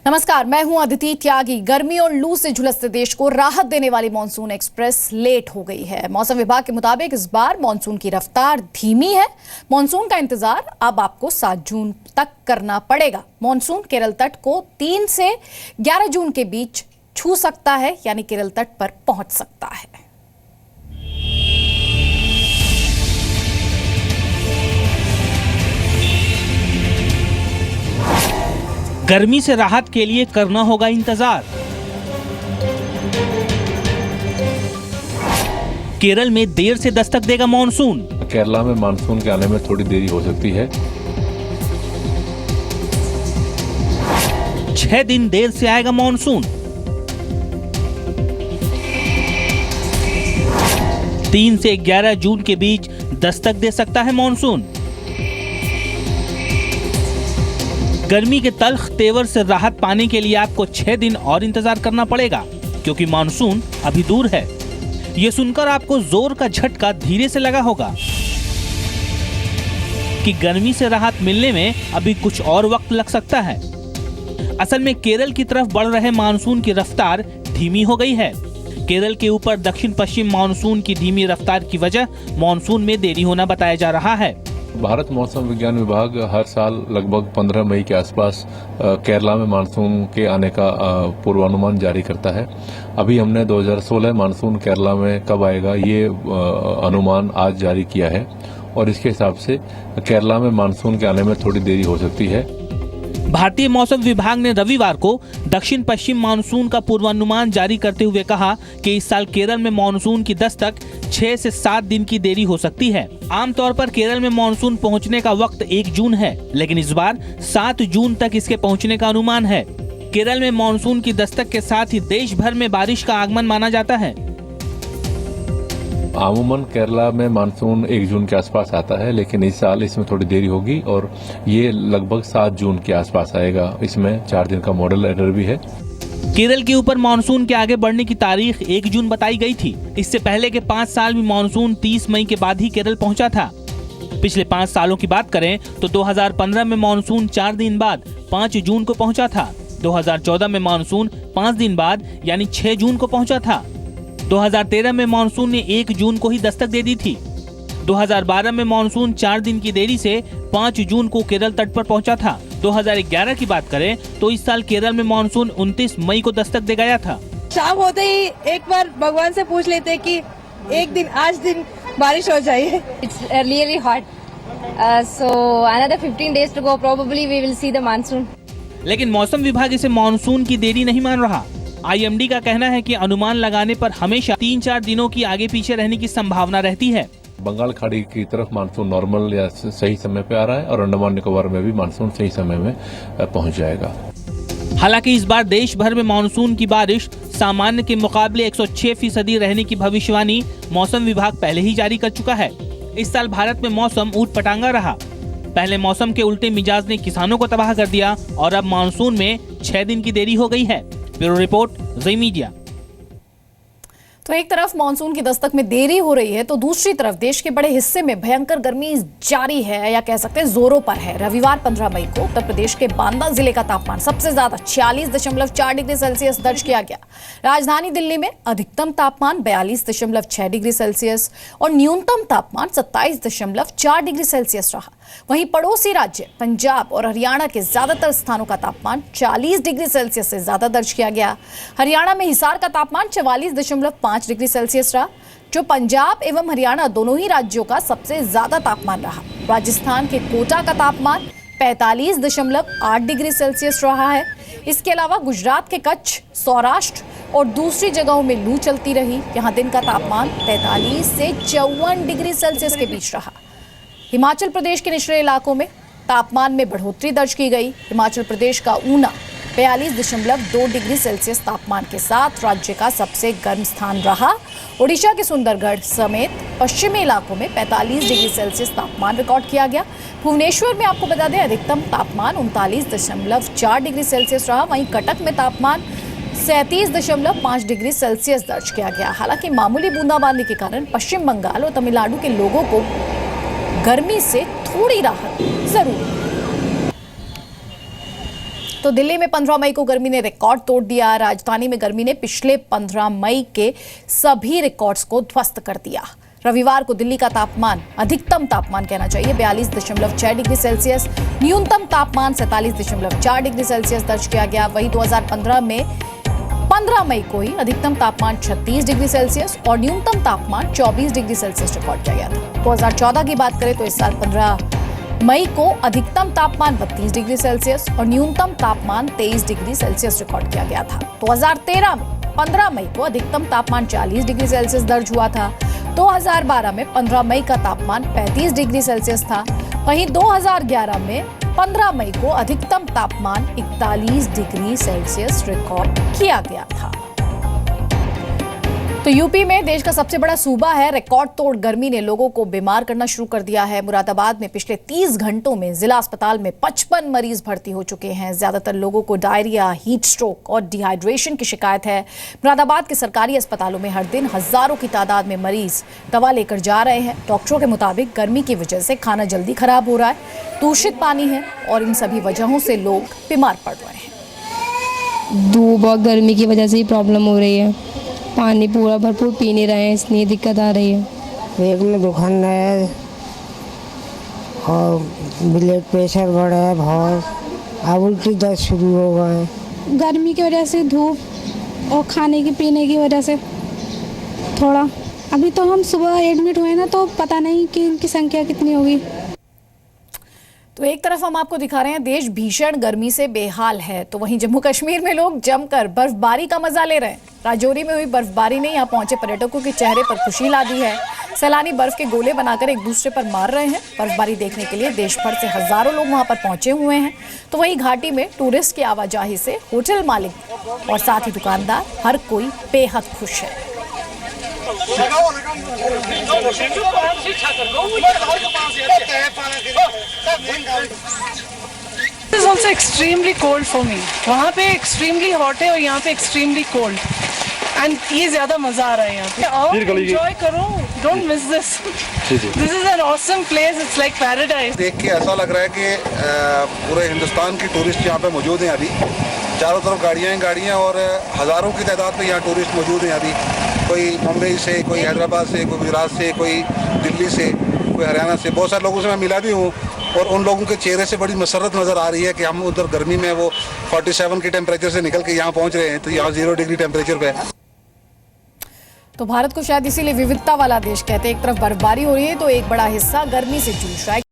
नमस्कार, मैं हूं अदिति त्यागी। गर्मी और लू से झुलसते देश को राहत देने वाली मानसून एक्सप्रेस लेट हो गई है। मौसम विभाग के मुताबिक इस बार मानसून की रफ्तार धीमी है। मानसून का इंतजार अब आपको 7 जून तक करना पड़ेगा। मानसून केरल तट को 3 से 11 जून के बीच छू सकता है, यानी केरल तट पर पहुंच सकता है। गर्मी से राहत के लिए करना होगा इंतजार। केरल में देर से दस्तक देगा मानसून। केरला में मानसून के आने में थोड़ी देरी हो सकती है। 6 दिन देर से आएगा मानसून। 3 से 11 जून के बीच दस्तक दे सकता है मानसून। गर्मी के तल्ख तेवर से राहत पाने के लिए आपको 6 दिन और इंतजार करना पड़ेगा, क्योंकि मानसून अभी दूर है। ये सुनकर आपको जोर का झटका धीरे से लगा होगा कि गर्मी से राहत मिलने में अभी कुछ और वक्त लग सकता है। असल में केरल की तरफ बढ़ रहे मानसून की रफ्तार धीमी हो गई है। केरल के ऊपर दक्षिण पश्चिम मानसून की धीमी रफ्तार की वजह मानसून में देरी होना बताया जा रहा है। भारत मौसम विज्ञान विभाग हर साल लगभग 15 मई के आसपास केरला में मानसून के आने का पूर्वानुमान जारी करता है। अभी हमने 2016 मानसून केरला में कब आएगा ये अनुमान आज जारी किया है, और इसके हिसाब से केरला में मानसून के आने में थोड़ी देरी हो सकती है। भारतीय मौसम विभाग ने रविवार को दक्षिण पश्चिम मानसून का पूर्वानुमान जारी करते हुए कहा कि इस साल केरल में मानसून की दस्तक 6 से 7 दिन की देरी हो सकती है। आमतौर पर केरल में मानसून पहुंचने का वक्त 1 जून है, लेकिन इस बार 7 जून तक इसके पहुंचने का अनुमान है। केरल में मानसून की दस्तक के साथ ही देश भर में बारिश का आगमन माना जाता है। अमूमन केरला में मानसून 1 जून के आसपास आता है, लेकिन इस साल इसमें थोड़ी देरी होगी और ये लगभग 7 जून के आसपास आएगा। इसमें 4 दिन का मॉडल एरर भी है। केरल के ऊपर मानसून के आगे बढ़ने की तारीख 1 जून बताई गई थी। इससे पहले के 5 साल में मानसून 30 मई के बाद ही केरल पहुंचा था। पिछले 5 सालों की बात करें तो 2015 में मानसून 4 दिन बाद 5 जून को पहुंचा था। 2014 में मानसून 5 दिन बाद यानी 6 जून को पहुंचा था। 2013 में मानसून ने 1 जून को ही दस्तक दे दी थी। 2012 में मानसून 4 दिन की देरी से 5 जून को केरल तट पर पहुंचा था। 2011 की बात करें तो इस साल केरल में मानसून 29 मई को दस्तक दे गया था। शाम होते ही एक बार भगवान से पूछ लेते कि एक दिन आज दिन बारिश हो जाए। It's really hot. So another 15 days to go. Probably we will see the monsoon. लेकिन मौसम विभाग इसे मानसून की देरी नहीं मान रहा। IMD का कहना है कि अनुमान लगाने पर हमेशा 3-4 दिनों की आगे पीछे रहने की संभावना रहती है। बंगाल खाड़ी की तरफ मानसून नॉर्मल या सही समय पे आ रहा है, और अंडमान निकोबार में भी मानसून सही समय में पहुंच जाएगा। हालांकि इस बार देश भर में मानसून की बारिश सामान्य के मुकाबले 106% रहने की भविष्यवाणी मौसम विभाग पहले ही जारी कर चुका है। इस साल भारत में मौसम ऊट-पटांगा रहा। पहले मौसम के उल्टे मिजाज ने किसानों को तबाह कर दिया और अब मानसून में 6 दिन की देरी हो गई है। ब्यूरो रिपोर्ट, जी मीडिया। तो एक तरफ मानसून की दस्तक में देरी हो रही है, तो दूसरी तरफ देश के बड़े हिस्से में भयंकर गर्मी जारी है, या कह सकते हैं जोरों पर है। रविवार 15 मई को उत्तर प्रदेश के बांदा जिले का तापमान सबसे ज्यादा 46.4 डिग्री सेल्सियस दर्ज किया गया। राजधानी दिल्ली में अधिकतम तापमान 42.6 डिग्री सेल्सियस और न्यूनतम तापमान 27.4 डिग्री सेल्सियस रहा। वहीं पड़ोसी राज्य पंजाब और हरियाणा के ज्यादातर स्थानों का तापमान 40 डिग्री सेल्सियस से ज्यादा दर्ज किया गया। हरियाणा में हिसार का तापमान 44.5 डिग्री सेल्सियस रहा, जो पंजाब एवं हरियाणा दोनों ही राज्यों का सबसे ज्यादा तापमान रहा। राजस्थान के कोटा का तापमान 45.8 डिग्री सेल्सियस रहा है। इसके अलावा गुजरात के कच्छ, सौराष्ट्र और दूसरी जगहों में लू चलती रही। यहाँ दिन का तापमान 43 से 54 डिग्री सेल्सियस के बीच रहा। हिमाचल प्रदेश के निचले इलाकों में तापमान में बढ़ोतरी दर्ज की गई। हिमाचल प्रदेश का ऊना 42.2 डिग्री सेल्सियस तापमान के साथ राज्य का सबसे गर्म स्थान रहा। ओडिशा के सुंदरगढ़ समेत पश्चिमी इलाकों में 45 डिग्री सेल्सियस तापमान रिकॉर्ड किया गया। भुवनेश्वर में आपको बता दें अधिकतम तापमान 39.4 डिग्री सेल्सियस रहा। वहीं कटक में तापमान 37.5 डिग्री सेल्सियस दर्ज किया गया। हालांकि मामूली बूंदाबांदी के कारण पश्चिम बंगाल और तमिलनाडु के लोगों को गर्मी से थोड़ी राहत जरूर। तो दिल्ली में 15 मई को गर्मी ने रिकॉर्ड तोड़ दिया। राजधानी में गर्मी ने पिछले 15 मई के सभी रिकॉर्ड्स को ध्वस्त कर दिया। रविवार को दिल्ली का तापमान, अधिकतम तापमान कहना चाहिए, 42.6 डिग्री सेल्सियस, न्यूनतम तापमान 47.4 डिग्री सेल्सियस दर्ज किया गया। वहीं 2015 में 15 मई को ही अधिकतम तापमान 36 डिग्री सेल्सियस और न्यूनतम तापमान 24 डिग्री सेल्सियस रिकॉर्ड किया गया था। 2014 की बात करें तो इस साल 15 मई को अधिकतम तापमान 32 डिग्री सेल्सियस और न्यूनतम तापमान 23 डिग्री सेल्सियस रिकॉर्ड किया गया था। 2013 में 15 मई को अधिकतम तापमान 40 डिग्री सेल्सियस दर्ज हुआ था। 2012 में 15 मई का तापमान 35 डिग्री सेल्सियस था। वहीं 2011 में 15 मई को अधिकतम तापमान 41 डिग्री सेल्सियस रिकॉर्ड किया गया था। तो यूपी में देश का सबसे बड़ा सूबा है, रिकॉर्ड तोड़ गर्मी ने लोगों को बीमार करना शुरू कर दिया है। मुरादाबाद में पिछले 30 घंटों में जिला अस्पताल में 55 मरीज भर्ती हो चुके हैं। ज्यादातर लोगों को डायरिया, हीट स्ट्रोक और डिहाइड्रेशन की शिकायत है। मुरादाबाद के सरकारी अस्पतालों में हर दिन हजारों की तादाद में मरीज दवा लेकर जा रहे हैं। डॉक्टरों के मुताबिक गर्मी की वजह से खाना जल्दी खराब हो रहा है, दूषित पानी है और इन सभी वजहों से लोग बीमार पड़ रहे हैं। धूप और गर्मी की वजह से ही प्रॉब्लम हो रही है। पानी पूरा भरपूर पी नहीं रहे हैं, इसलिए दिक्कत आ रही है। पेट में दुखन है और ब्लड प्रेशर बढ़ा है बहुत, अब उल्टी दर्द शुरू हो गए। गर्मी की वजह से, धूप और खाने की पीने की वजह से थोड़ा। अभी तो हम सुबह एडमिट हुए ना, तो पता नहीं कि इनकी संख्या कितनी होगी। तो एक तरफ हम आपको दिखा रहे हैं देश भीषण गर्मी से बेहाल है, तो वहीं जम्मू कश्मीर में लोग जमकर बर्फबारी का मजा ले रहे हैं। राजौरी में हुई बर्फबारी ने यहां पहुंचे पर्यटकों के चेहरे पर खुशी ला दी है। सैलानी बर्फ के गोले बनाकर एक दूसरे पर मार रहे हैं। बर्फबारी देखने के लिए देश भर से हजारों लोग वहां पर पहुंचे हुए हैं। तो वहीं घाटी में टूरिस्ट की आवाजाही से होटल मालिक और साथ ही दुकानदार, हर कोई बेहद खुश है। This is also extremely cold for me. वहाँ पे extremely hot है और यहाँ पे extremely cold. And ये ज़्यादा मज़ा आ रहा है यहाँ पे। आओ, enjoy करो, don't miss this. This is an awesome place. It's like paradise. देख के ऐसा लग रहा है कि पूरे हिंदुस्तान की टूरिस्ट यहाँ पे मौजूद हैं। अभी चारों तरफ गाड़ियाँ ही गाड़ियाँ और हज़ारों की तादाद में यहाँ टूरिस्ट मौजूद हैं। अभी कोई मुंबई से, कोई हैदराबाद से, कोई गुजरात से, कोई दिल्ली से, कोई हरियाणा से, बहुत सारे लोगों से मैं मिला भी हूँ और उन लोगों के चेहरे से बड़ी मसरत नज़र आ रही है कि हम उधर गर्मी में वो 47 के टेम्परेचर से निकल के यहाँ पहुँच रहे हैं, तो यहाँ 0 डिग्री टेम्परेचर पे है। तो भारत को शायद इसीलिए विविधता वाला देश कहते हैं। एक तरफ बर्फबारी हो रही है तो एक बड़ा हिस्सा गर्मी से जूझ रहा है।